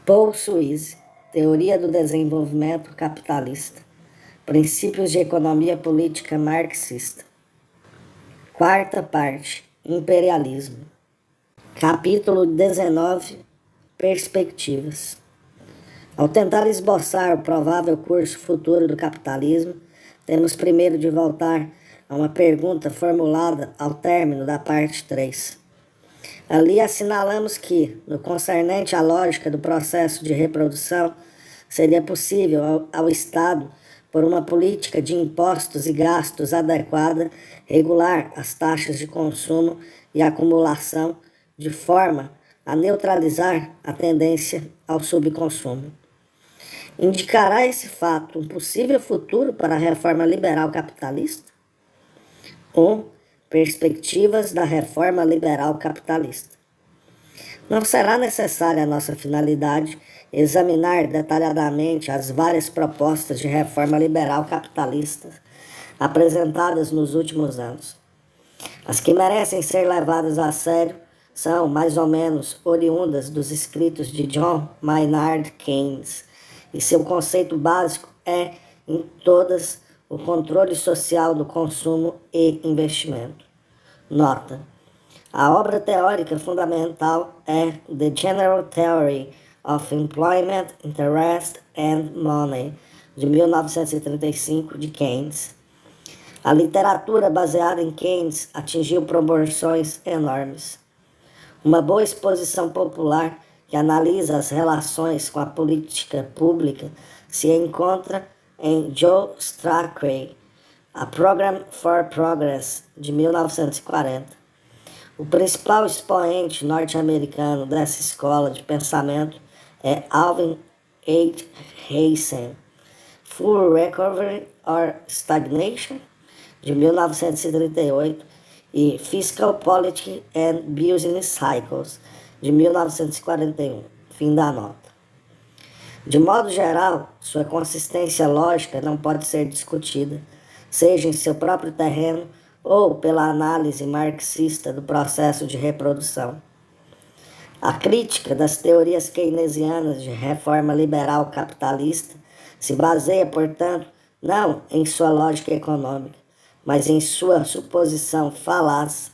Paul Suisse, Teoria do Desenvolvimento Capitalista, Princípios de Economia Política Marxista. Quarta parte, Imperialismo. Capítulo 19, Perspectivas. Ao tentar esboçar o provável curso futuro do capitalismo, temos primeiro de voltar a uma pergunta formulada ao término da parte 3. Ali assinalamos que, no concernente à lógica do processo de reprodução, seria possível ao Estado, por uma política de impostos e gastos adequada, regular as taxas de consumo e acumulação de forma a neutralizar a tendência ao subconsumo. Indicará esse fato um possível futuro para a reforma liberal capitalista? 1. Perspectivas da reforma liberal capitalista. Não será necessária a nossa finalidade examinar detalhadamente as várias propostas de reforma liberal capitalista apresentadas nos últimos anos. As que merecem ser levadas a sério são, mais ou menos, oriundas dos escritos de John Maynard Keynes, e seu conceito básico é, em todas, o controle social do consumo e investimento. Nota: a obra teórica fundamental é The General Theory of Employment, Interest and Money, de 1935, de Keynes. A literatura baseada em Keynes atingiu proporções enormes. Uma boa exposição popular que analisa as relações com a política pública se encontra em Joe Strachey, A Program for Progress, de 1940. O principal expoente norte-americano dessa escola de pensamento é Alvin H. Haysen, Full Recovery or Stagnation, de 1938, e Fiscal Policy and Business Cycles, de 1941. Fim da nota. De modo geral, sua consistência lógica não pode ser discutida, seja em seu próprio terreno ou pela análise marxista do processo de reprodução. A crítica das teorias keynesianas de reforma liberal capitalista se baseia, portanto, não em sua lógica econômica, mas em sua suposição falaz,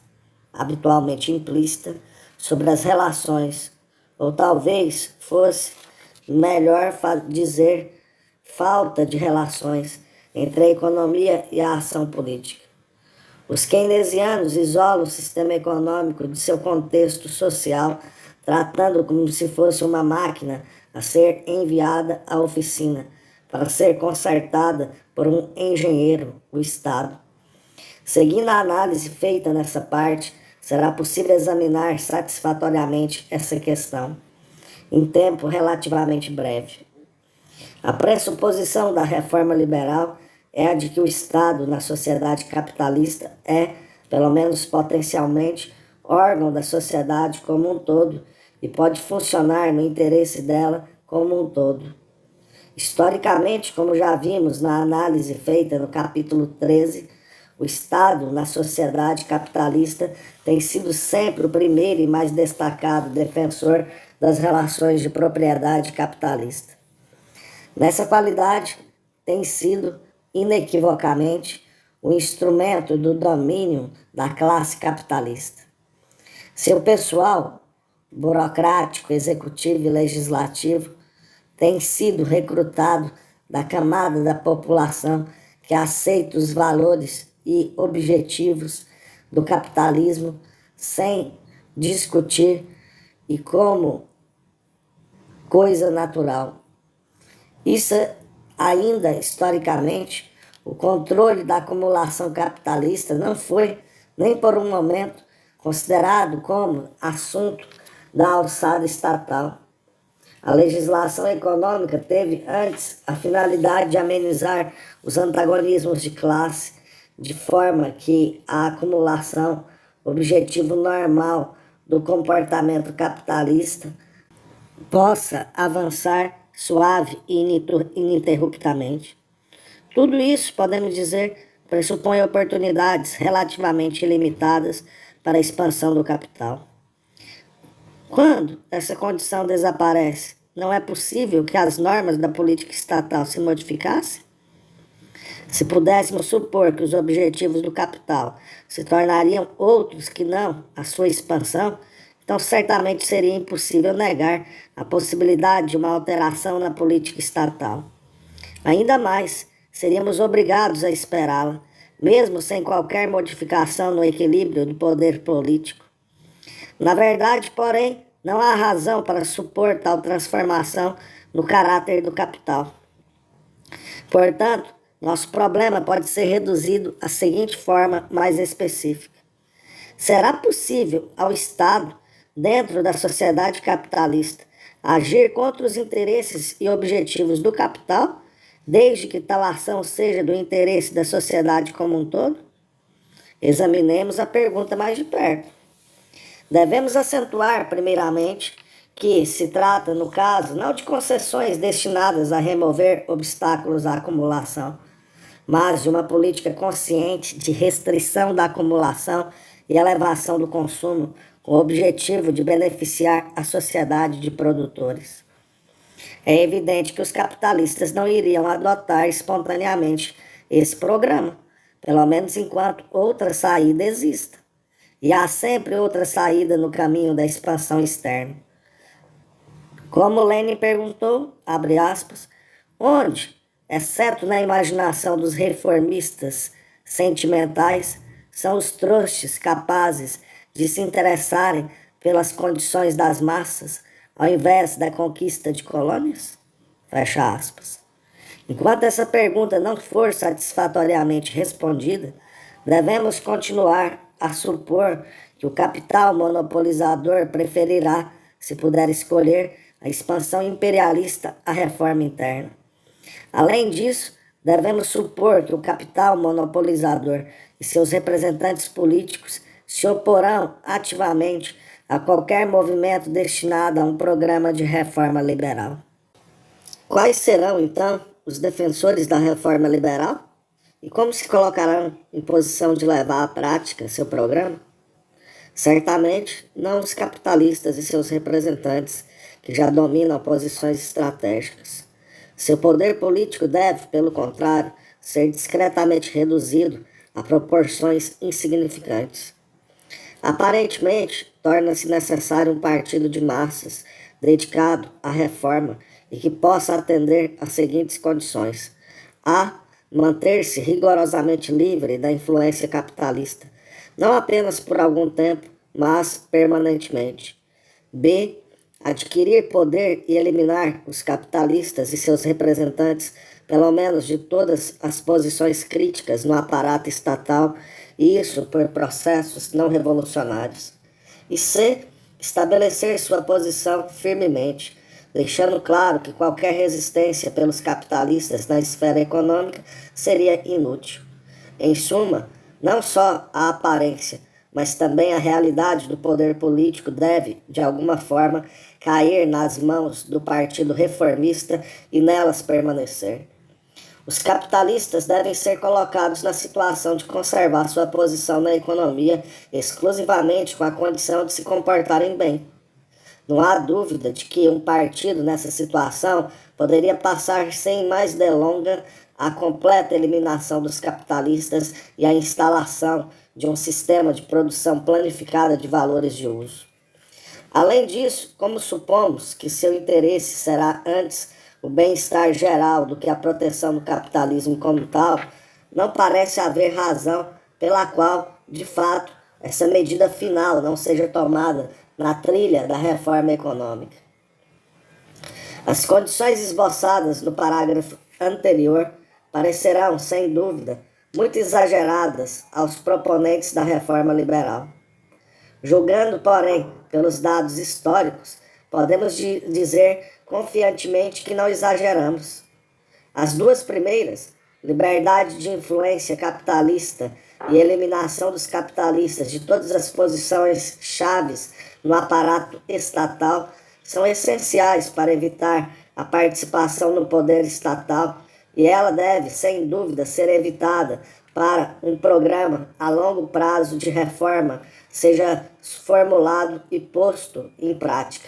habitualmente implícita, sobre as relações, ou talvez fosse melhor dizer falta de relações entre a economia e a ação política. Os keynesianos isolam o sistema econômico de seu contexto social, tratando como se fosse uma máquina a ser enviada à oficina para ser consertada por um engenheiro, o Estado. Seguindo a análise feita nessa parte, será possível examinar satisfatoriamente essa questão, em tempo relativamente breve. A pressuposição da reforma liberal é a de que o Estado, na sociedade capitalista, é, pelo menos potencialmente, órgão da sociedade como um todo e pode funcionar no interesse dela como um todo. Historicamente, como já vimos na análise feita no capítulo 13, o Estado, na sociedade capitalista, tem sido sempre o primeiro e mais destacado defensor das relações de propriedade capitalista. Nessa qualidade, tem sido, inequivocamente, o instrumento do domínio da classe capitalista. Seu pessoal, burocrático, executivo e legislativo, tem sido recrutado da camada da população que aceita os valores e objetivos do capitalismo sem discutir e como coisa natural. Isso ainda, historicamente, o controle da acumulação capitalista não foi, nem por um momento, considerado como assunto da alçada estatal. A legislação econômica teve antes a finalidade de amenizar os antagonismos de classe, de forma que a acumulação, objetivo normal do comportamento capitalista, possa avançar suave e ininterruptamente. Tudo isso, podemos dizer, pressupõe oportunidades relativamente limitadas para a expansão do capital. Quando essa condição desaparece, não é possível que as normas da política estatal se modificassem? Se pudéssemos supor que os objetivos do capital se tornariam outros que não a sua expansão, então certamente seria impossível negar a possibilidade de uma alteração na política estatal. Ainda mais, seríamos obrigados a esperá-la, mesmo sem qualquer modificação no equilíbrio do poder político. Na verdade, porém, não há razão para supor tal transformação no caráter do capital. Portanto, nosso problema pode ser reduzido à seguinte forma mais específica. Será possível ao Estado, dentro da sociedade capitalista, agir contra os interesses e objetivos do capital, desde que tal ação seja do interesse da sociedade como um todo? Examinemos a pergunta mais de perto. Devemos acentuar, primeiramente, que se trata, no caso, não de concessões destinadas a remover obstáculos à acumulação, mas de uma política consciente de restrição da acumulação e elevação do consumo, com o objetivo de beneficiar a sociedade de produtores. É evidente que os capitalistas não iriam adotar espontaneamente esse programa, pelo menos enquanto outra saída exista. E há sempre outra saída no caminho da expansão externa. Como Lenin perguntou, abre aspas, onde, exceto na imaginação dos reformistas sentimentais, são os trouxas capazes de se interessarem pelas condições das massas, ao invés da conquista de colônias? Fecha aspas. Enquanto essa pergunta não for satisfatoriamente respondida, devemos continuar a supor que o capital monopolizador preferirá, se puder escolher, a expansão imperialista à reforma interna. Além disso, devemos supor que o capital monopolizador e seus representantes políticos se oporão ativamente a qualquer movimento destinado a um programa de reforma liberal. Quais serão, então, os defensores da reforma liberal? E como se colocarão em posição de levar à prática seu programa? Certamente não os capitalistas e seus representantes, que já dominam posições estratégicas. Seu poder político deve, pelo contrário, ser discretamente reduzido a proporções insignificantes. Aparentemente, torna-se necessário um partido de massas dedicado à reforma e que possa atender às seguintes condições: a. Manter-se rigorosamente livre da influência capitalista, não apenas por algum tempo, mas permanentemente. B. Adquirir poder e eliminar os capitalistas e seus representantes, pelo menos de todas as posições críticas no aparato estatal, e isso por processos não revolucionários. E C. Estabelecer sua posição firmemente, deixando claro que qualquer resistência pelos capitalistas na esfera econômica seria inútil. Em suma, não só a aparência, mas também a realidade do poder político deve, de alguma forma, cair nas mãos do Partido Reformista e nelas permanecer. Os capitalistas devem ser colocados na situação de conservar sua posição na economia exclusivamente com a condição de se comportarem bem. Não há dúvida de que um partido nessa situação poderia passar sem mais delonga a completa eliminação dos capitalistas e a instalação de um sistema de produção planificada de valores de uso. Além disso, como supomos que seu interesse será antes o bem-estar geral do que a proteção do capitalismo como tal, não parece haver razão pela qual, de fato, essa medida final não seja tomada na trilha da reforma econômica. As condições esboçadas no parágrafo anterior parecerão, sem dúvida, muito exageradas aos proponentes da reforma liberal. Julgando, porém, pelos dados históricos, podemos dizer confiantemente que não exageramos. As duas primeiras, liberdade de influência capitalista e eliminação dos capitalistas de todas as posições chaves no aparato estatal, são essenciais para evitar a participação no poder estatal, e ela deve, sem dúvida, ser evitada para um programa a longo prazo de reforma seja formulado e posto em prática.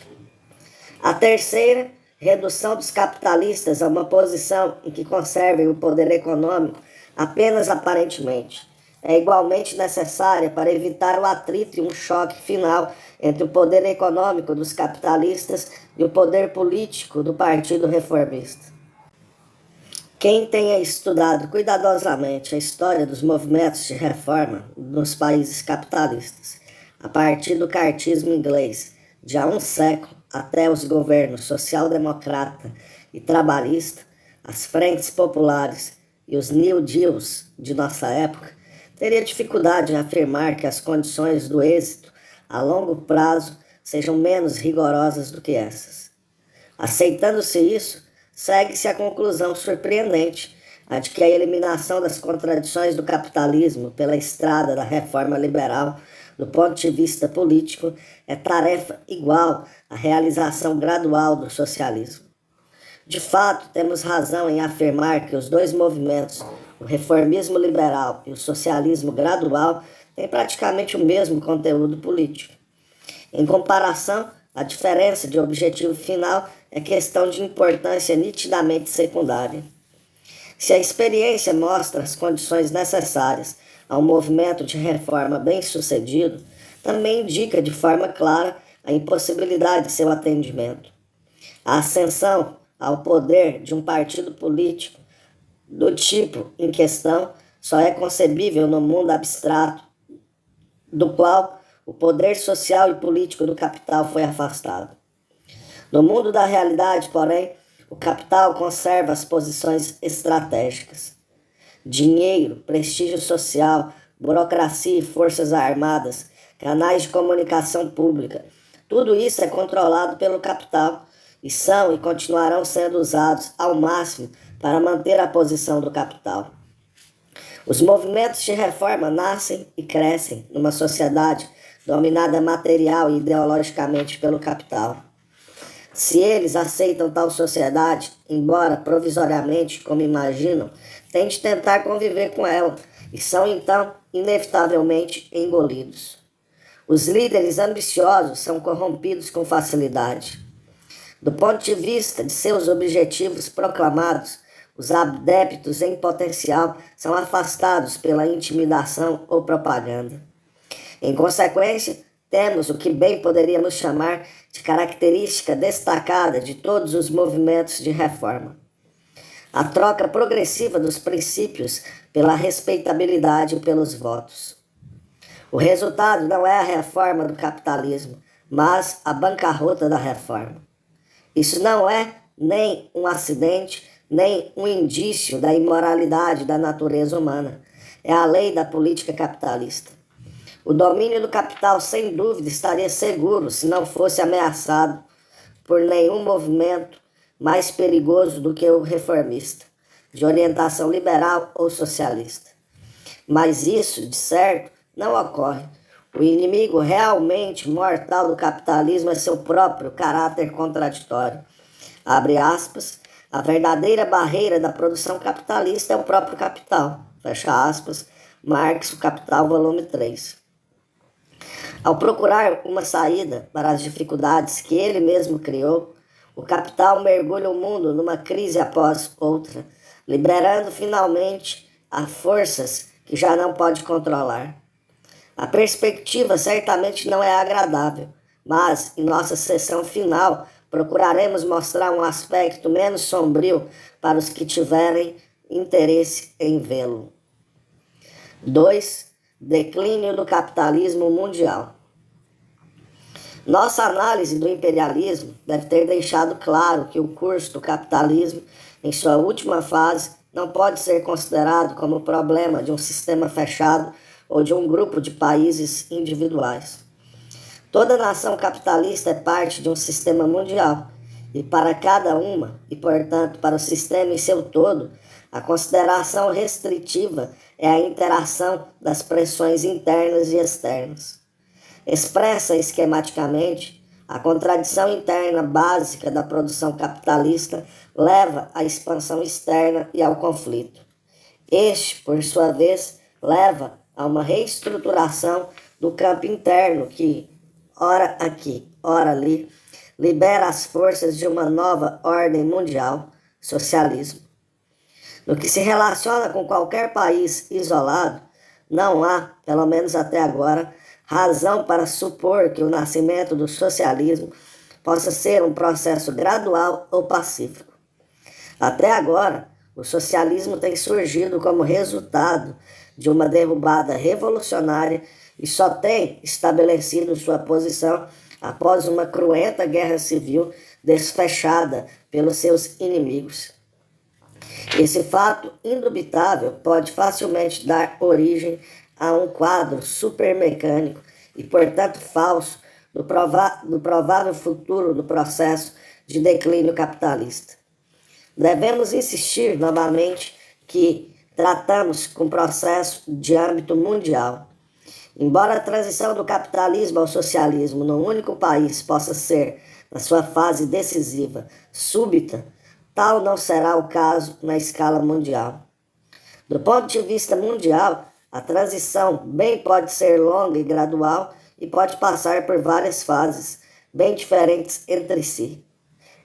A terceira redução dos capitalistas a uma posição em que conservem o poder econômico apenas aparentemente é igualmente necessária para evitar o atrito e um choque final entre o poder econômico dos capitalistas e o poder político do Partido Reformista. Quem tenha estudado cuidadosamente a história dos movimentos de reforma nos países capitalistas, a partir do cartismo inglês, de há um século até os governos social-democrata e trabalhista, as frentes populares e os New Deals de nossa época, teria dificuldade em afirmar que as condições do êxito a longo prazo sejam menos rigorosas do que essas. Aceitando-se isso, segue-se a conclusão surpreendente, a de que a eliminação das contradições do capitalismo pela estrada da reforma liberal, do ponto de vista político, é tarefa igual à realização gradual do socialismo. De fato, temos razão em afirmar que os dois movimentos, o reformismo liberal e o socialismo gradual, têm praticamente o mesmo conteúdo político. Em comparação, a diferença de objetivo final é questão de importância nitidamente secundária. Se a experiência mostra as condições necessárias a um movimento de reforma bem-sucedido, também indica de forma clara a impossibilidade de seu atendimento. A ascensão ao poder de um partido político do tipo em questão só é concebível no mundo abstrato, do qual o poder social e político do capital foi afastado. No mundo da realidade, porém, o capital conserva as posições estratégicas. Dinheiro, prestígio social, burocracia e forças armadas, canais de comunicação pública, tudo isso é controlado pelo capital e são e continuarão sendo usados ao máximo para manter a posição do capital. Os movimentos de reforma nascem e crescem numa sociedade dominada material e ideologicamente pelo capital. Se eles aceitam tal sociedade, embora provisoriamente, como imaginam, têm de tentar conviver com ela e são então inevitavelmente engolidos. Os líderes ambiciosos são corrompidos com facilidade. Do ponto de vista de seus objetivos proclamados, os adeptos em potencial são afastados pela intimidação ou propaganda. Em consequência, temos o que bem poderíamos chamar de característica destacada de todos os movimentos de reforma: a troca progressiva dos princípios pela respeitabilidade e pelos votos. O resultado não é a reforma do capitalismo, mas a bancarrota da reforma. Isso não é nem um acidente, nem um indício da imoralidade da natureza humana. É a lei da política capitalista. O domínio do capital, sem dúvida, estaria seguro se não fosse ameaçado por nenhum movimento mais perigoso do que o reformista, de orientação liberal ou socialista. Mas isso, de certo, não ocorre. O inimigo realmente mortal do capitalismo é seu próprio caráter contraditório. Abre aspas, a verdadeira barreira da produção capitalista é o próprio capital. Fecha aspas, Marx, O Capital, volume 3. Ao procurar uma saída para as dificuldades que ele mesmo criou, o capital mergulha o mundo numa crise após outra, liberando finalmente a forças que já não pode controlar. A perspectiva certamente não é agradável, mas em nossa sessão final procuraremos mostrar um aspecto menos sombrio para os que tiverem interesse em vê-lo. 2. Declínio do capitalismo mundial. Nossa análise do imperialismo deve ter deixado claro que o curso do capitalismo, em sua última fase, não pode ser considerado como problema de um sistema fechado ou de um grupo de países individuais. Toda nação capitalista é parte de um sistema mundial, e para cada uma, e portanto para o sistema em seu todo, a consideração restritiva é a interação das pressões internas e externas. Expressa esquematicamente, a contradição interna básica da produção capitalista leva à expansão externa e ao conflito. Este, por sua vez, leva a uma reestruturação do campo interno que, ora aqui, ora ali, libera as forças de uma nova ordem mundial, socialismo. No que se relaciona com qualquer país isolado, não há, pelo menos até agora, razão para supor que o nascimento do socialismo possa ser um processo gradual ou pacífico. Até agora, o socialismo tem surgido como resultado de uma derrubada revolucionária e só tem estabelecido sua posição após uma cruenta guerra civil desfechada pelos seus inimigos. Esse fato indubitável pode facilmente dar origem a um quadro supermecânico e, portanto, falso do provável futuro do processo de declínio capitalista. Devemos insistir novamente que tratamos com um processo de âmbito mundial. Embora a transição do capitalismo ao socialismo num único país possa ser, na sua fase decisiva, súbita, tal não será o caso na escala mundial. Do ponto de vista mundial, a transição bem pode ser longa e gradual e pode passar por várias fases, bem diferentes entre si.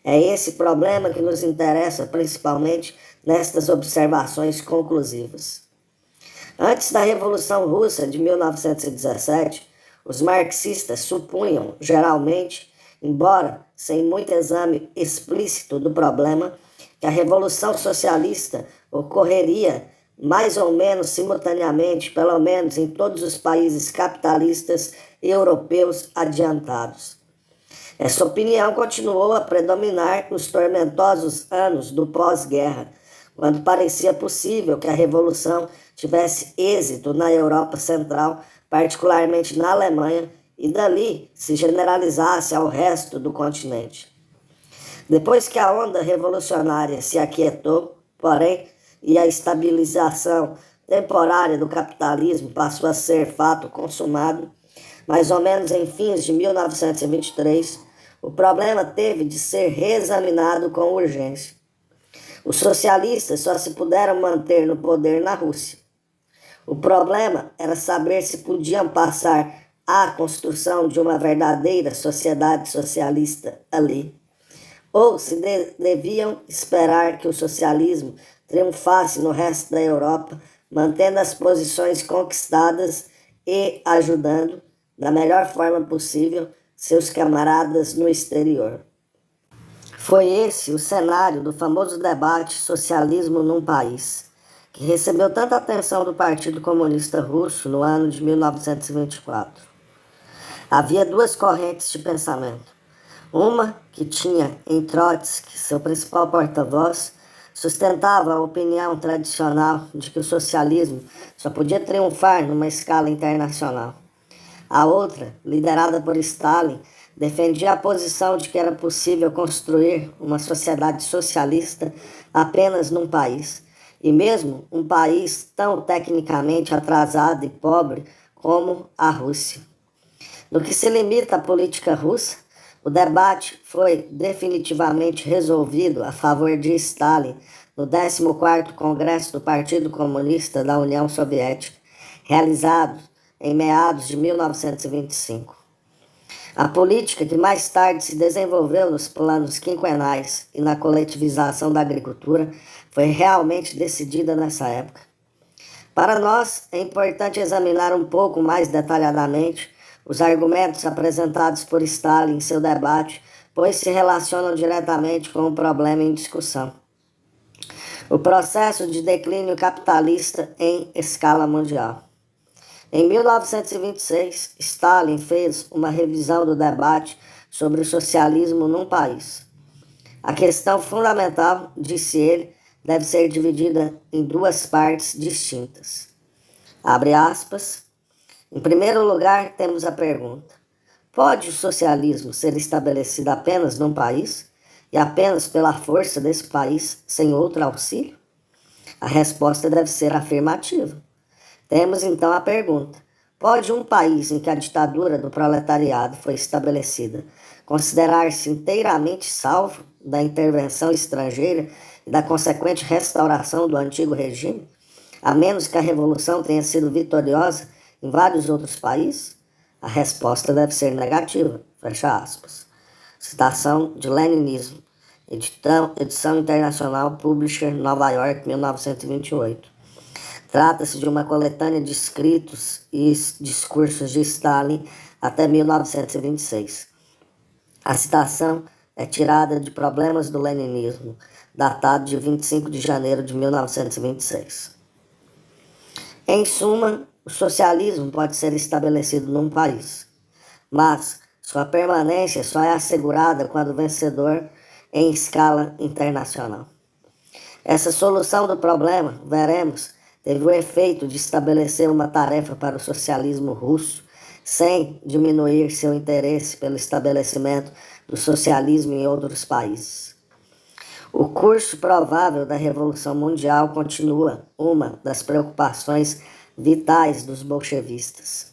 É esse problema que nos interessa principalmente nestas observações conclusivas. Antes da Revolução Russa de 1917, os marxistas supunham, geralmente, embora sem muito exame explícito do problema, que a Revolução Socialista ocorreria mais ou menos simultaneamente, pelo menos em todos os países capitalistas europeus adiantados. Essa opinião continuou a predominar nos tormentosos anos do pós-guerra, quando parecia possível que a Revolução tivesse êxito na Europa Central, particularmente na Alemanha, e dali se generalizasse ao resto do continente. Depois que a onda revolucionária se aquietou, porém, e a estabilização temporária do capitalismo passou a ser fato consumado, mais ou menos em fins de 1923, o problema teve de ser reexaminado com urgência. Os socialistas só se puderam manter no poder na Rússia. O problema era saber se podiam passar à construção de uma verdadeira sociedade socialista ali, ou se deviam esperar que o socialismo triunfasse no resto da Europa, mantendo as posições conquistadas e ajudando, da melhor forma possível, seus camaradas no exterior. Foi esse o cenário do famoso debate Socialismo num País, que recebeu tanta atenção do Partido Comunista Russo no ano de 1924. Havia duas correntes de pensamento. Uma, que tinha em Trotsky seu principal porta-voz, sustentava a opinião tradicional de que o socialismo só podia triunfar numa escala internacional. A outra, liderada por Stalin, defendia a posição de que era possível construir uma sociedade socialista apenas num país, e mesmo um país tão tecnicamente atrasado e pobre como a Rússia. No que se limita à política russa, o debate foi definitivamente resolvido a favor de Stalin no 14º Congresso do Partido Comunista da União Soviética, realizado em meados de 1925. A política que mais tarde se desenvolveu nos planos quinquenais e na coletivização da agricultura foi realmente decidida nessa época. Para nós, é importante examinar um pouco mais detalhadamente os argumentos apresentados por Stalin em seu debate, pois se relacionam diretamente com o problema em discussão. O processo de declínio capitalista em escala mundial. Em 1926, Stalin fez uma revisão do debate sobre o socialismo num país. A questão fundamental, disse ele, deve ser dividida em duas partes distintas. Abre aspas. Em primeiro lugar, temos a pergunta: pode o socialismo ser estabelecido apenas num país e apenas pela força desse país, sem outro auxílio? A resposta deve ser afirmativa. Temos então a pergunta: pode um país em que a ditadura do proletariado foi estabelecida considerar-se inteiramente salvo da intervenção estrangeira e da consequente restauração do antigo regime, a menos que a revolução tenha sido vitoriosa em vários outros países? A resposta deve ser negativa, fecha aspas. Citação de Leninismo, edição internacional, Publisher, Nova York, 1928. Trata-se de uma coletânea de escritos e discursos de Stalin até 1926. A citação é tirada de Problemas do Leninismo, datado de 25 de janeiro de 1926. Em suma, o socialismo pode ser estabelecido num país, mas sua permanência só é assegurada quando vencedor em escala internacional. Essa solução do problema, veremos, teve o efeito de estabelecer uma tarefa para o socialismo russo, sem diminuir seu interesse pelo estabelecimento do socialismo em outros países. O curso provável da Revolução Mundial continua uma das preocupações vitais dos bolchevistas.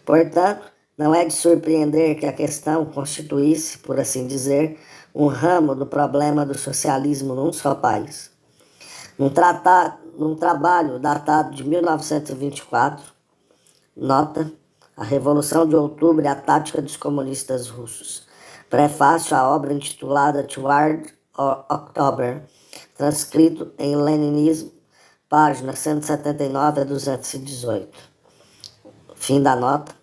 Portanto, não é de surpreender que a questão constituísse, por assim dizer, um ramo do problema do socialismo num só país. Num trabalho datado de 1924, nota A Revolução de Outubro e a Tática dos Comunistas Russos. Prefácio à obra intitulada Toward October, transcrito em Leninismo, páginas 179 a 218. Fim da nota.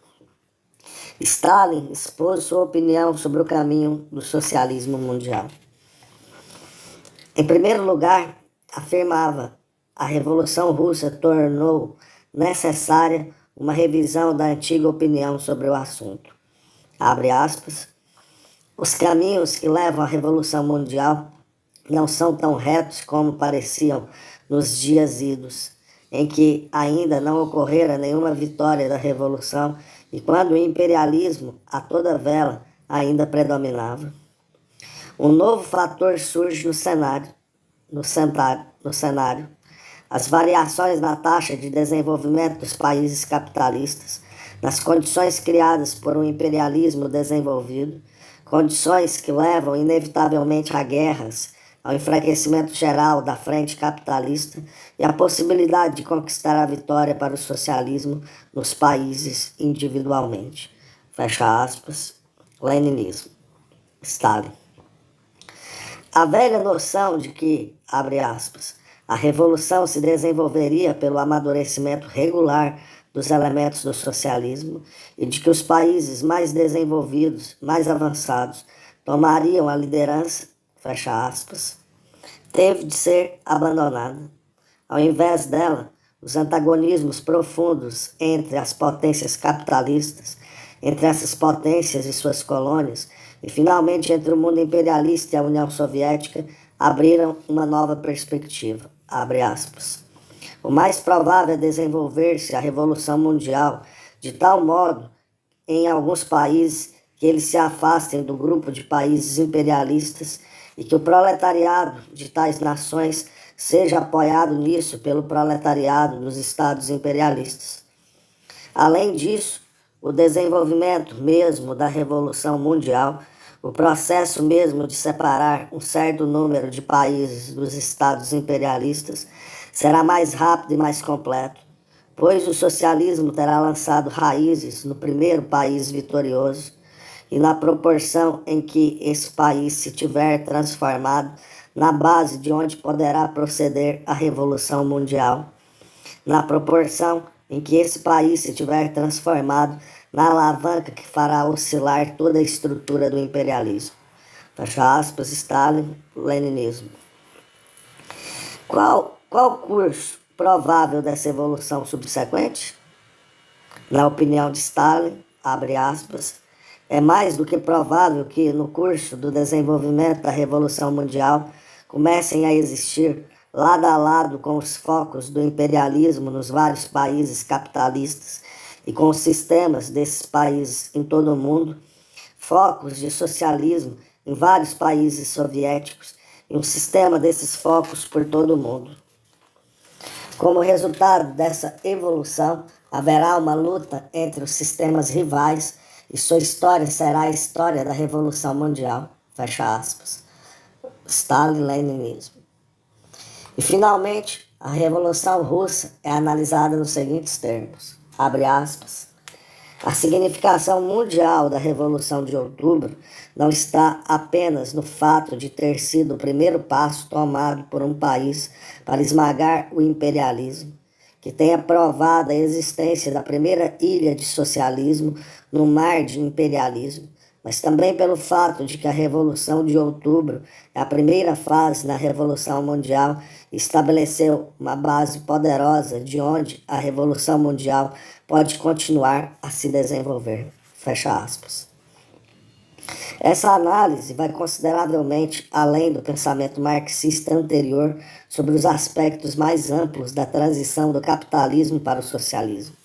Stalin expôs sua opinião sobre o caminho do socialismo mundial. Em primeiro lugar, afirmava, a Revolução Russa tornou necessária uma revisão da antiga opinião sobre o assunto. Abre aspas. Os caminhos que levam à Revolução Mundial não são tão retos como pareciam nos dias idos, em que ainda não ocorrera nenhuma vitória da Revolução e quando o imperialismo, a toda vela, ainda predominava. Um novo fator surge no cenário. As variações na taxa de desenvolvimento dos países capitalistas, nas condições criadas por um imperialismo desenvolvido, condições que levam inevitavelmente a guerras, ao enfraquecimento geral da frente capitalista e à possibilidade de conquistar a vitória para o socialismo nos países individualmente. Fecha aspas. Leninismo. Stalin. A velha noção de que, abre aspas, a revolução se desenvolveria pelo amadurecimento regular dos elementos do socialismo e de que os países mais desenvolvidos, mais avançados, tomariam a liderança, fecha aspas, teve de ser abandonada. Ao invés dela, os antagonismos profundos entre as potências capitalistas, entre essas potências e suas colônias, e finalmente entre o mundo imperialista e a União Soviética, abriram uma nova perspectiva, abre aspas. O mais provável é desenvolver-se a Revolução Mundial de tal modo, em alguns países, que eles se afastem do grupo de países imperialistas e que o proletariado de tais nações seja apoiado nisso pelo proletariado dos estados imperialistas. Além disso, o desenvolvimento mesmo da Revolução Mundial, o processo mesmo de separar um certo número de países dos estados imperialistas, será mais rápido e mais completo, pois o socialismo terá lançado raízes no primeiro país vitorioso e na proporção em que esse país se tiver transformado na base de onde poderá proceder a Revolução Mundial, na proporção em que esse país se tiver transformado na alavanca que fará oscilar toda a estrutura do imperialismo. Fecha aspas, Stalin, Leninismo. Qual curso provável dessa evolução subsequente? Na opinião de Stalin, abre aspas, é mais do que provável que, no curso do desenvolvimento da Revolução Mundial, comecem a existir, lado a lado com os focos do imperialismo nos vários países capitalistas e com os sistemas desses países em todo o mundo, focos de socialismo em vários países soviéticos e um sistema desses focos por todo o mundo. Como resultado dessa evolução, haverá uma luta entre os sistemas rivais e sua história será a história da Revolução Mundial. Fecha aspas. Stalin, Leninismo. E, finalmente, a Revolução Russa é analisada nos seguintes termos. Abre aspas. A significação mundial da Revolução de Outubro não está apenas no fato de ter sido o primeiro passo tomado por um país para esmagar o imperialismo, que tenha provado a existência da primeira ilha de socialismo no mar de imperialismo, mas também pelo fato de que a Revolução de Outubro é a primeira fase na Revolução Mundial e estabeleceu uma base poderosa de onde a Revolução Mundial pode continuar a se desenvolver. Fecha aspas. Essa análise vai consideravelmente além do pensamento marxista anterior sobre os aspectos mais amplos da transição do capitalismo para o socialismo.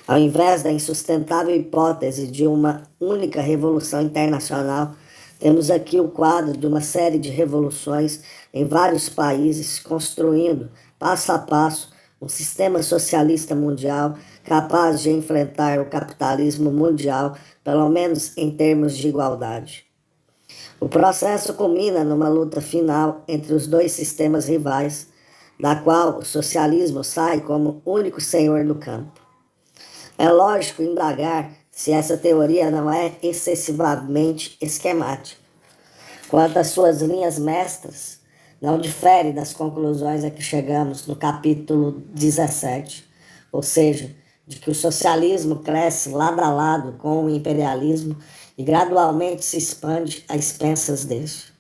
Ao invés da insustentável hipótese de uma única revolução internacional, temos aqui o quadro de uma série de revoluções em vários países, construindo, passo a passo, um sistema socialista mundial capaz de enfrentar o capitalismo mundial, pelo menos em termos de igualdade. O processo culmina numa luta final entre os dois sistemas rivais, da qual o socialismo sai como único senhor do campo. É lógico indagar se essa teoria não é excessivamente esquemática. Quanto às suas linhas mestras, não difere das conclusões a que chegamos no capítulo 17, ou seja, de que o socialismo cresce lado a lado com o imperialismo e gradualmente se expande a expensas deste.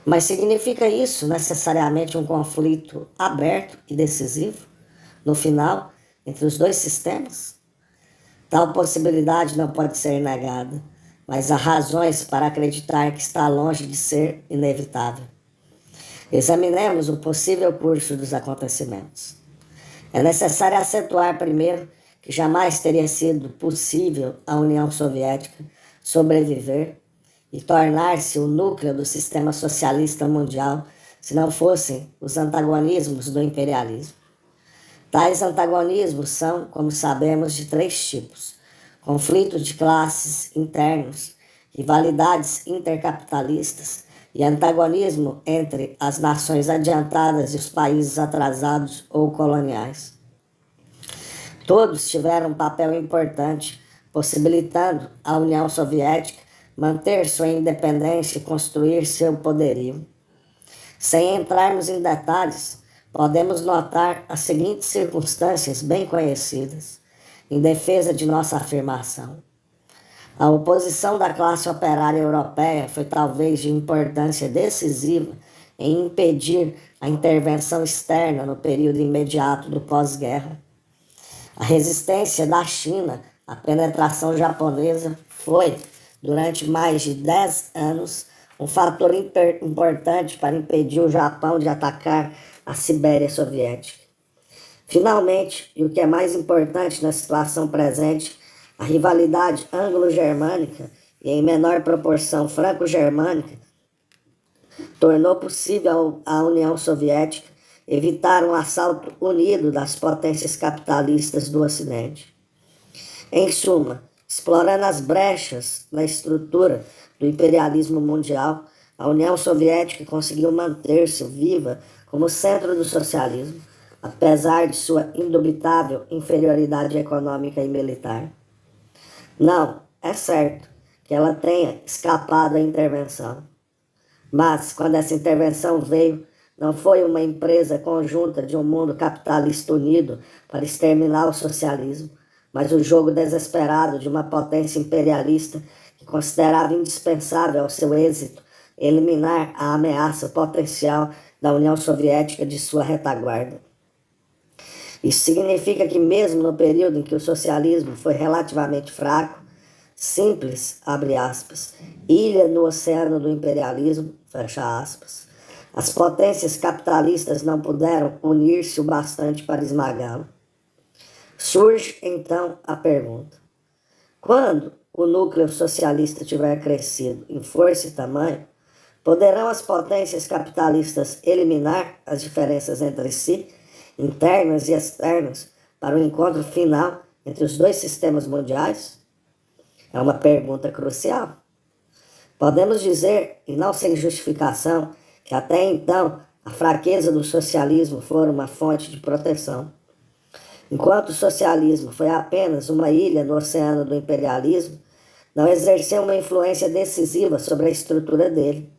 Mas significa isso necessariamente um conflito aberto e decisivo, no final, entre os dois sistemas? Tal possibilidade não pode ser negada, mas há razões para acreditar que está longe de ser inevitável. Examinemos o possível curso dos acontecimentos. É necessário acentuar primeiro que jamais teria sido possível à União Soviética sobreviver e tornar-se o núcleo do sistema socialista mundial se não fossem os antagonismos do imperialismo. Tais antagonismos são, como sabemos, de três tipos: conflitos de classes internos, rivalidades intercapitalistas e antagonismo entre as nações adiantadas e os países atrasados ou coloniais. Todos tiveram um papel importante, possibilitando à União Soviética manter sua independência e construir seu poderio. Sem entrarmos em detalhes, podemos notar as seguintes circunstâncias bem conhecidas, em defesa de nossa afirmação. A oposição da classe operária europeia foi talvez de importância decisiva em impedir a intervenção externa no período imediato do pós-guerra. A resistência da China à penetração japonesa foi, durante mais de 10 anos, um fator importante para impedir o Japão de atacar a Sibéria soviética. Finalmente, e o que é mais importante na situação presente, a rivalidade anglo-germânica e, em menor proporção, franco-germânica tornou possível à União Soviética evitar um assalto unido das potências capitalistas do Ocidente. Em suma, explorando as brechas na estrutura do imperialismo mundial, a União Soviética conseguiu manter-se viva como centro do socialismo, apesar de sua indubitável inferioridade econômica e militar. Não, é certo que ela tenha escapado à intervenção. Mas, quando essa intervenção veio, não foi uma empresa conjunta de um mundo capitalista unido para exterminar o socialismo, mas o jogo desesperado de uma potência imperialista que considerava indispensável ao seu êxito eliminar a ameaça potencial da União Soviética de sua retaguarda. Isso significa que mesmo no período em que o socialismo foi relativamente fraco, simples, abre aspas, ilha no oceano do imperialismo, fecha aspas, as potências capitalistas não puderam unir-se o bastante para esmagá-lo. Surge, então, a pergunta: quando o núcleo socialista tiver crescido em força e tamanho, poderão as potências capitalistas eliminar as diferenças entre si, internas e externas, para o encontro final entre os dois sistemas mundiais? É uma pergunta crucial. Podemos dizer, e não sem justificação, que até então a fraqueza do socialismo fora uma fonte de proteção. Enquanto o socialismo foi apenas uma ilha no oceano do imperialismo, não exerceu uma influência decisiva sobre a estrutura dele.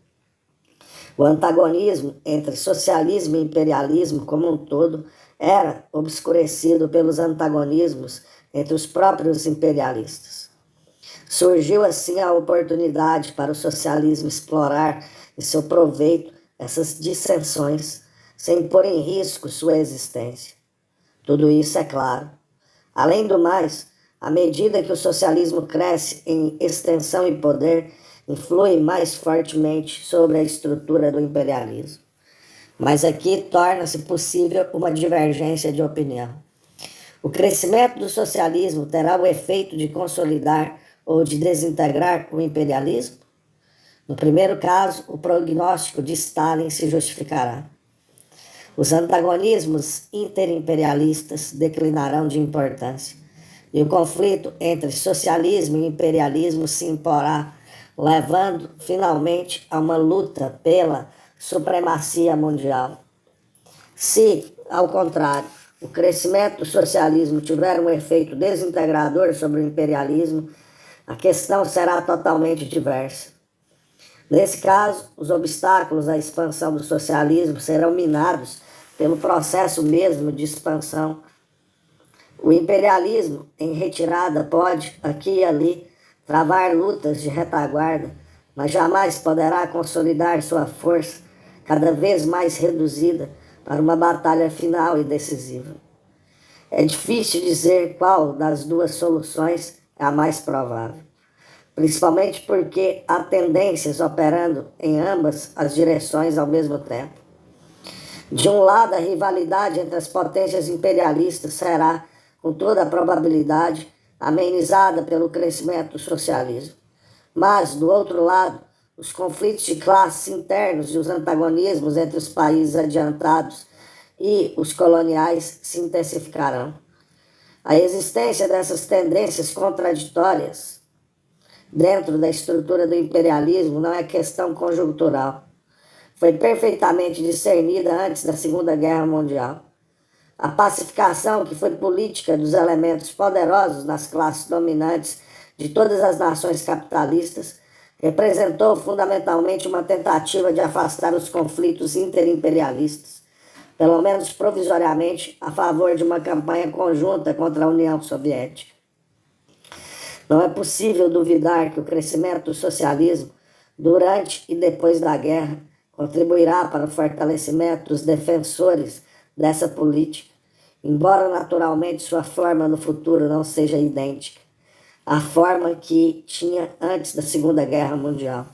O antagonismo entre socialismo e imperialismo como um todo era obscurecido pelos antagonismos entre os próprios imperialistas. Surgiu assim a oportunidade para o socialismo explorar em seu proveito essas dissensões, sem pôr em risco sua existência. Tudo isso é claro. Além do mais, à medida que o socialismo cresce em extensão e poder, influi mais fortemente sobre a estrutura do imperialismo. Mas aqui torna-se possível uma divergência de opinião. O crescimento do socialismo terá o efeito de consolidar ou de desintegrar o imperialismo? No primeiro caso, o prognóstico de Stalin se justificará. Os antagonismos interimperialistas declinarão de importância e o conflito entre socialismo e imperialismo se imporá, levando finalmente a uma luta pela supremacia mundial. Se, ao contrário, o crescimento do socialismo tiver um efeito desintegrador sobre o imperialismo, a questão será totalmente diversa. Nesse caso, os obstáculos à expansão do socialismo serão minados pelo processo mesmo de expansão. O imperialismo, em retirada, pode, aqui e ali, travar lutas de retaguarda, mas jamais poderá consolidar sua força, cada vez mais reduzida, para uma batalha final e decisiva. É difícil dizer qual das duas soluções é a mais provável, principalmente porque há tendências operando em ambas as direções ao mesmo tempo. De um lado, a rivalidade entre as potências imperialistas será, com toda a probabilidade, amenizada pelo crescimento do socialismo. Mas, do outro lado, os conflitos de classes internos e os antagonismos entre os países adiantados e os coloniais se intensificarão. A existência dessas tendências contraditórias dentro da estrutura do imperialismo não é questão conjuntural. Foi perfeitamente discernida antes da Segunda Guerra Mundial. A pacificação, que foi política dos elementos poderosos nas classes dominantes de todas as nações capitalistas, representou fundamentalmente uma tentativa de afastar os conflitos interimperialistas, pelo menos provisoriamente, a favor de uma campanha conjunta contra a União Soviética. Não é possível duvidar que o crescimento do socialismo, durante e depois da guerra, contribuirá para o fortalecimento dos defensores dessa política, embora naturalmente sua forma no futuro não seja idêntica à forma que tinha antes da Segunda Guerra Mundial.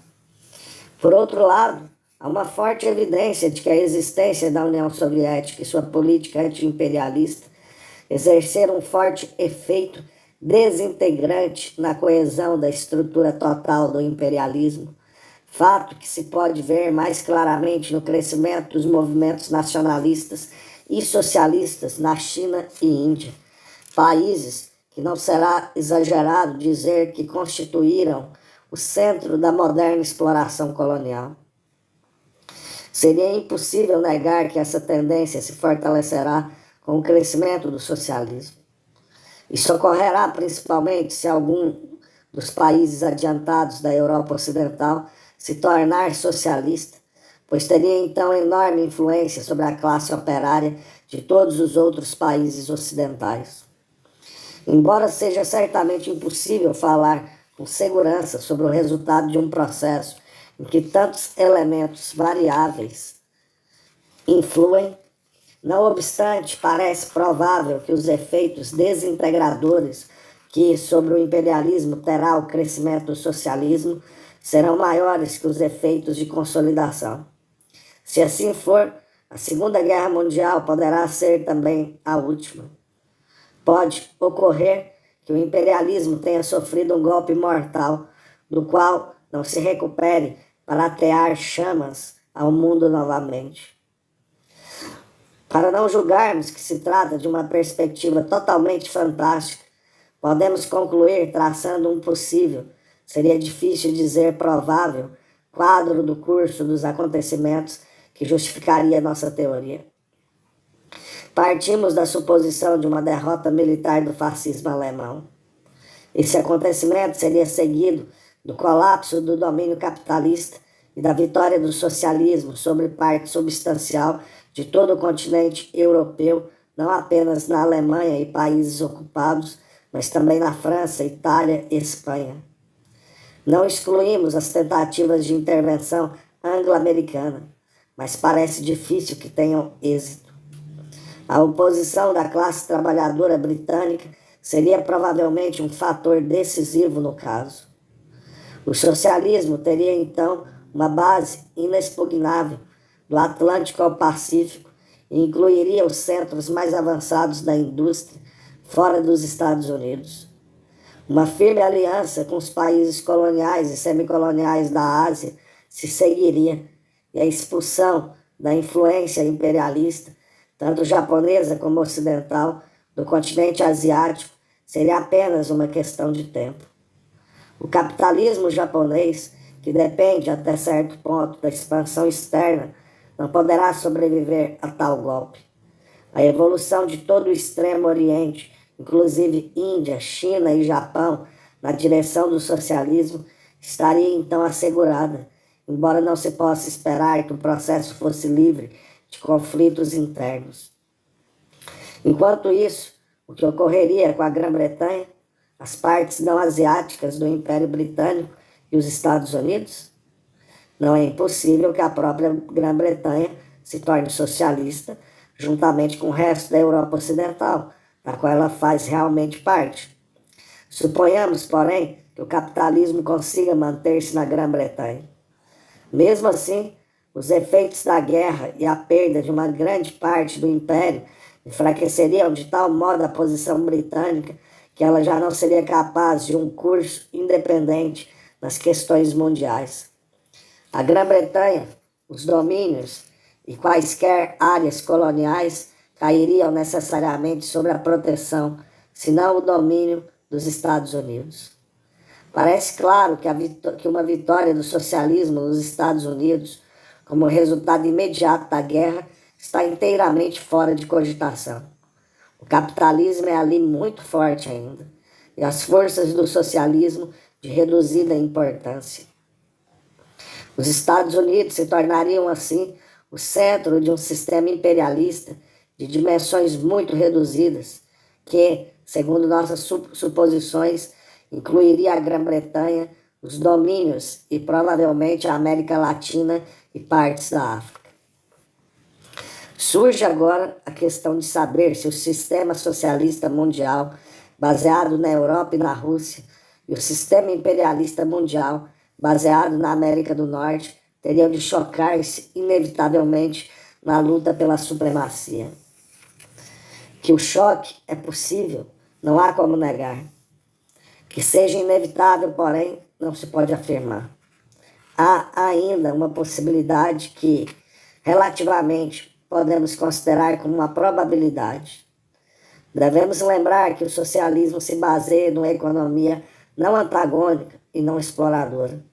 Por outro lado, há uma forte evidência de que a existência da União Soviética e sua política anti-imperialista exerceram um forte efeito desintegrante na coesão da estrutura total do imperialismo, fato que se pode ver mais claramente no crescimento dos movimentos nacionalistas e socialistas na China e Índia, países que não será exagerado dizer que constituíram o centro da moderna exploração colonial. Seria impossível negar que essa tendência se fortalecerá com o crescimento do socialismo. Isso ocorrerá principalmente se algum dos países adiantados da Europa Ocidental se tornar socialista, pois teria então enorme influência sobre a classe operária de todos os outros países ocidentais. Embora seja certamente impossível falar com segurança sobre o resultado de um processo em que tantos elementos variáveis influem, não obstante, parece provável que os efeitos desintegradores que sobre o imperialismo terá o crescimento do socialismo serão maiores que os efeitos de consolidação. Se assim for, a Segunda Guerra Mundial poderá ser também a última. Pode ocorrer que o imperialismo tenha sofrido um golpe mortal, do qual não se recupere para atear chamas ao mundo novamente. Para não julgarmos que se trata de uma perspectiva totalmente fantástica, podemos concluir traçando um possível, seria difícil dizer provável, quadro do curso dos acontecimentos que justificaria nossa teoria. Partimos da suposição de uma derrota militar do fascismo alemão. Esse acontecimento seria seguido do colapso do domínio capitalista e da vitória do socialismo sobre parte substancial de todo o continente europeu, não apenas na Alemanha e países ocupados, mas também na França, Itália e Espanha. Não excluímos as tentativas de intervenção anglo-americana, mas parece difícil que tenham êxito. A oposição da classe trabalhadora britânica seria provavelmente um fator decisivo no caso. O socialismo teria então uma base inexpugnável do Atlântico ao Pacífico e incluiria os centros mais avançados da indústria fora dos Estados Unidos. Uma firme aliança com os países coloniais e semicoloniais da Ásia se seguiria, e a expulsão da influência imperialista, tanto japonesa como ocidental, do continente asiático seria apenas uma questão de tempo. O capitalismo japonês, que depende até certo ponto da expansão externa, não poderá sobreviver a tal golpe. A evolução de todo o Extremo Oriente, inclusive Índia, China e Japão, na direção do socialismo, estaria então assegurada, embora não se possa esperar que o processo fosse livre de conflitos internos. Enquanto isso, o que ocorreria com a Grã-Bretanha, as partes não asiáticas do Império Britânico e os Estados Unidos? Não é impossível que a própria Grã-Bretanha se torne socialista, juntamente com o resto da Europa Ocidental, da qual ela faz realmente parte. Suponhamos, porém, que o capitalismo consiga manter-se na Grã-Bretanha. Mesmo assim, os efeitos da guerra e a perda de uma grande parte do império enfraqueceriam de tal modo a posição britânica que ela já não seria capaz de um curso independente nas questões mundiais. A Grã-Bretanha, os domínios e quaisquer áreas coloniais cairiam necessariamente sob a proteção, se não o domínio dos Estados Unidos. Parece claro que uma vitória do socialismo nos Estados Unidos, como resultado imediato da guerra, está inteiramente fora de cogitação. O capitalismo é ali muito forte ainda, e as forças do socialismo de reduzida importância. Os Estados Unidos se tornariam, assim, o centro de um sistema imperialista de dimensões muito reduzidas, que, segundo nossas suposições, incluiria a Grã-Bretanha, os domínios e provavelmente a América Latina e partes da África. Surge agora a questão de saber se o sistema socialista mundial, baseado na Europa e na Rússia, e o sistema imperialista mundial, baseado na América do Norte, teriam de chocar-se inevitavelmente na luta pela supremacia. Que o choque é possível, não há como negar. Que seja inevitável, porém, não se pode afirmar. Há ainda uma possibilidade que, relativamente, podemos considerar como uma probabilidade. Devemos lembrar que o socialismo se baseia numa economia não antagônica e não exploradora.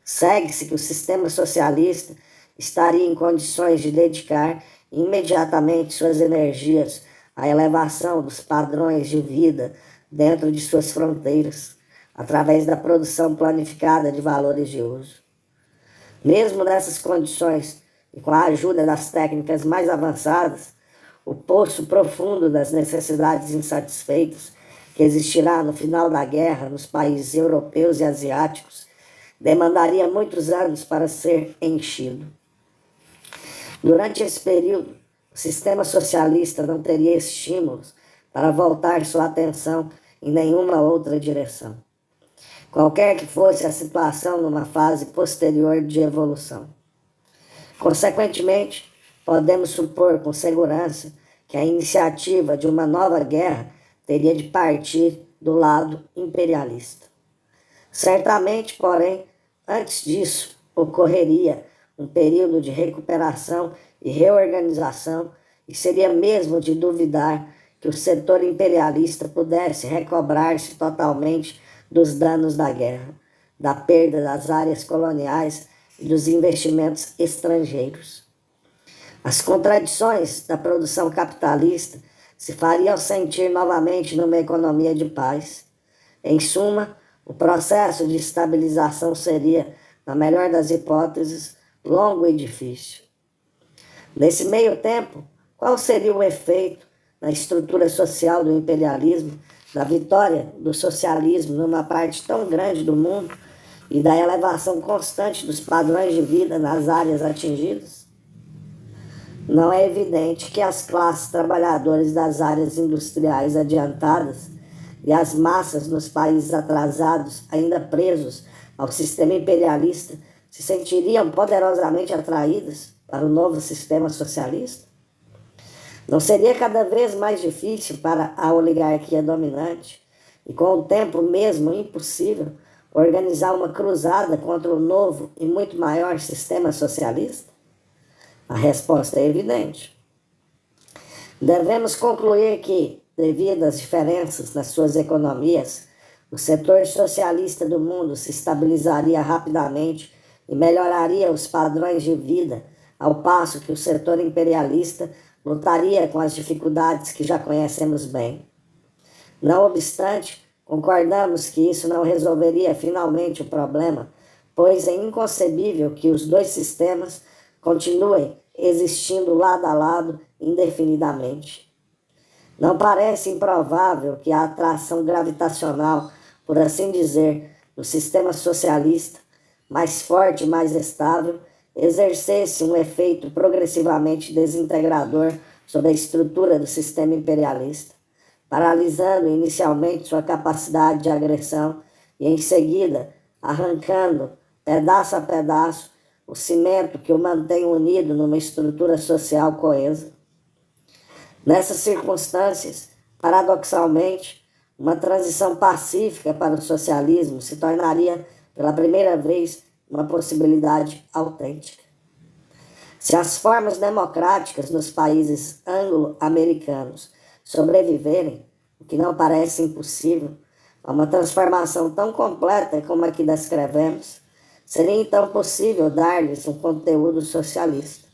Segue-se que o sistema socialista estaria em condições de dedicar imediatamente suas energias à elevação dos padrões de vida dentro de suas fronteiras, através da produção planificada de valores de uso. Mesmo nessas condições, e com a ajuda das técnicas mais avançadas, o poço profundo das necessidades insatisfeitas que existirá no final da guerra nos países europeus e asiáticos demandaria muitos anos para ser enchido. Durante esse período, o sistema socialista não teria estímulos para voltar sua atenção em nenhuma outra direção, qualquer que fosse a situação numa fase posterior de evolução. Consequentemente, podemos supor com segurança que a iniciativa de uma nova guerra teria de partir do lado imperialista. Certamente, porém, antes disso, ocorreria um período de recuperação e reorganização, e seria mesmo de duvidar que o setor imperialista pudesse recobrar-se totalmente dos danos da guerra, da perda das áreas coloniais e dos investimentos estrangeiros. As contradições da produção capitalista se fariam sentir novamente numa economia de paz. Em suma, o processo de estabilização seria, na melhor das hipóteses, longo e difícil. Nesse meio tempo, qual seria o efeito na estrutura social do imperialismo, da vitória do socialismo numa parte tão grande do mundo e da elevação constante dos padrões de vida nas áreas atingidas? Não é evidente que as classes trabalhadoras das áreas industriais adiantadas e as massas nos países atrasados, ainda presos ao sistema imperialista, se sentiriam poderosamente atraídas para o novo sistema socialista? Não seria cada vez mais difícil para a oligarquia dominante, e com o tempo mesmo impossível, organizar uma cruzada contra o novo e muito maior sistema socialista? A resposta é evidente. Devemos concluir que, devido às diferenças nas suas economias, o setor socialista do mundo se estabilizaria rapidamente e melhoraria os padrões de vida, ao passo que o setor imperialista lutaria com as dificuldades que já conhecemos bem. Não obstante, concordamos que isso não resolveria finalmente o problema, pois é inconcebível que os dois sistemas continuem existindo lado a lado indefinidamente. Não parece improvável que a atração gravitacional, por assim dizer, do sistema socialista, mais forte e mais estável, exercesse um efeito progressivamente desintegrador sobre a estrutura do sistema imperialista, paralisando inicialmente sua capacidade de agressão e, em seguida, arrancando, pedaço a pedaço, o cimento que o mantém unido numa estrutura social coesa. Nessas circunstâncias, paradoxalmente, uma transição pacífica para o socialismo se tornaria, pela primeira vez, uma possibilidade autêntica. Se as formas democráticas nos países anglo-americanos sobreviverem, o que não parece impossível, a uma transformação tão completa como a que descrevemos, seria então possível dar-lhes um conteúdo socialista.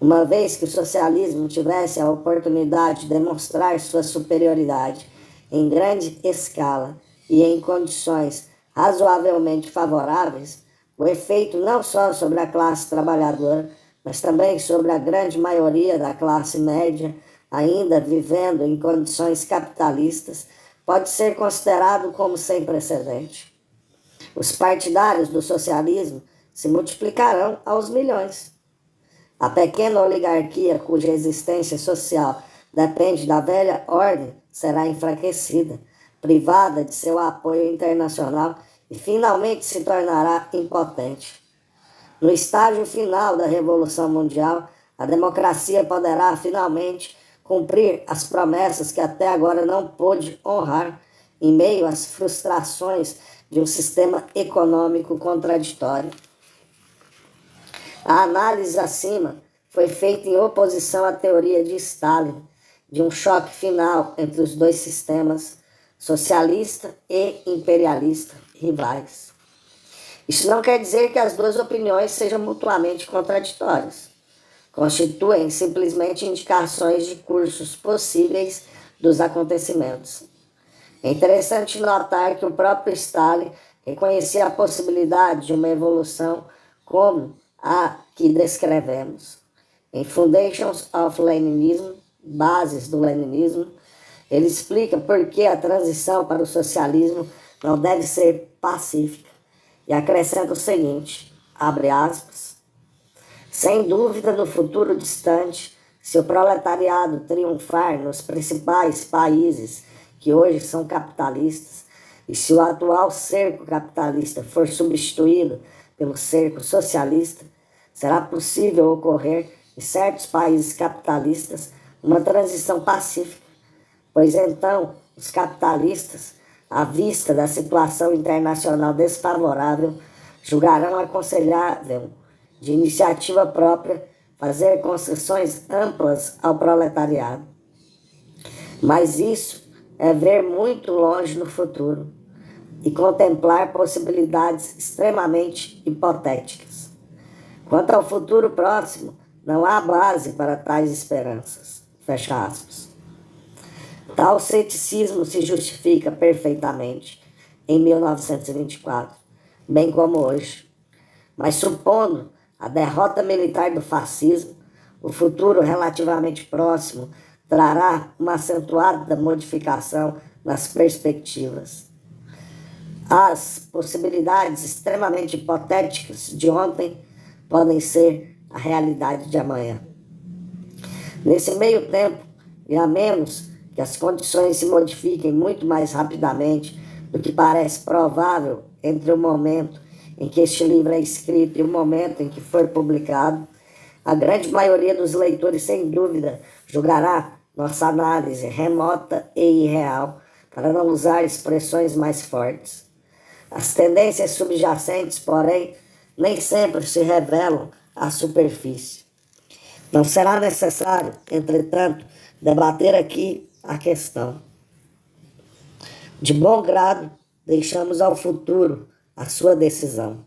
Uma vez que o socialismo tivesse a oportunidade de demonstrar sua superioridade em grande escala e em condições razoavelmente favoráveis, o efeito não só sobre a classe trabalhadora, mas também sobre a grande maioria da classe média, ainda vivendo em condições capitalistas, pode ser considerado como sem precedente. Os partidários do socialismo se multiplicarão aos milhões. A pequena oligarquia cuja existência social depende da velha ordem será enfraquecida, privada de seu apoio internacional e finalmente se tornará impotente. No estágio final da Revolução Mundial, a democracia poderá finalmente cumprir as promessas que até agora não pôde honrar em meio às frustrações de um sistema econômico contraditório. A análise acima foi feita em oposição à teoria de Stalin, de um choque final entre os dois sistemas, socialista e imperialista, rivais. Isso não quer dizer que as duas opiniões sejam mutuamente contraditórias. Constituem simplesmente indicações de cursos possíveis dos acontecimentos. É interessante notar que o próprio Stalin reconhecia a possibilidade de uma evolução como a que descrevemos. Em Foundations of Leninism, Bases do Leninismo, ele explica por que a transição para o socialismo não deve ser pacífica e acrescenta o seguinte, abre aspas, sem dúvida no futuro distante, se o proletariado triunfar nos principais países que hoje são capitalistas, e se o atual cerco capitalista for substituído pelo cerco socialista, será possível ocorrer em certos países capitalistas uma transição pacífica, pois então os capitalistas, à vista da situação internacional desfavorável, julgarão aconselhável, de iniciativa própria, fazer concessões amplas ao proletariado. Mas isso é ver muito longe no futuro e contemplar possibilidades extremamente hipotéticas. Quanto ao futuro próximo, não há base para tais esperanças. Fecha aspas. Tal ceticismo se justifica perfeitamente em 1924, bem como hoje. Mas supondo a derrota militar do fascismo, o futuro relativamente próximo trará uma acentuada modificação nas perspectivas. As possibilidades extremamente hipotéticas de ontem podem ser a realidade de amanhã. Nesse meio tempo, e a menos que as condições se modifiquem muito mais rapidamente do que parece provável entre o momento em que este livro é escrito e o momento em que for publicado, a grande maioria dos leitores, sem dúvida, julgará nossa análise remota e irreal, para não usar expressões mais fortes. As tendências subjacentes, porém, nem sempre se revelam à superfície. Não será necessário, entretanto, debater aqui a questão. De bom grado, deixamos ao futuro a sua decisão.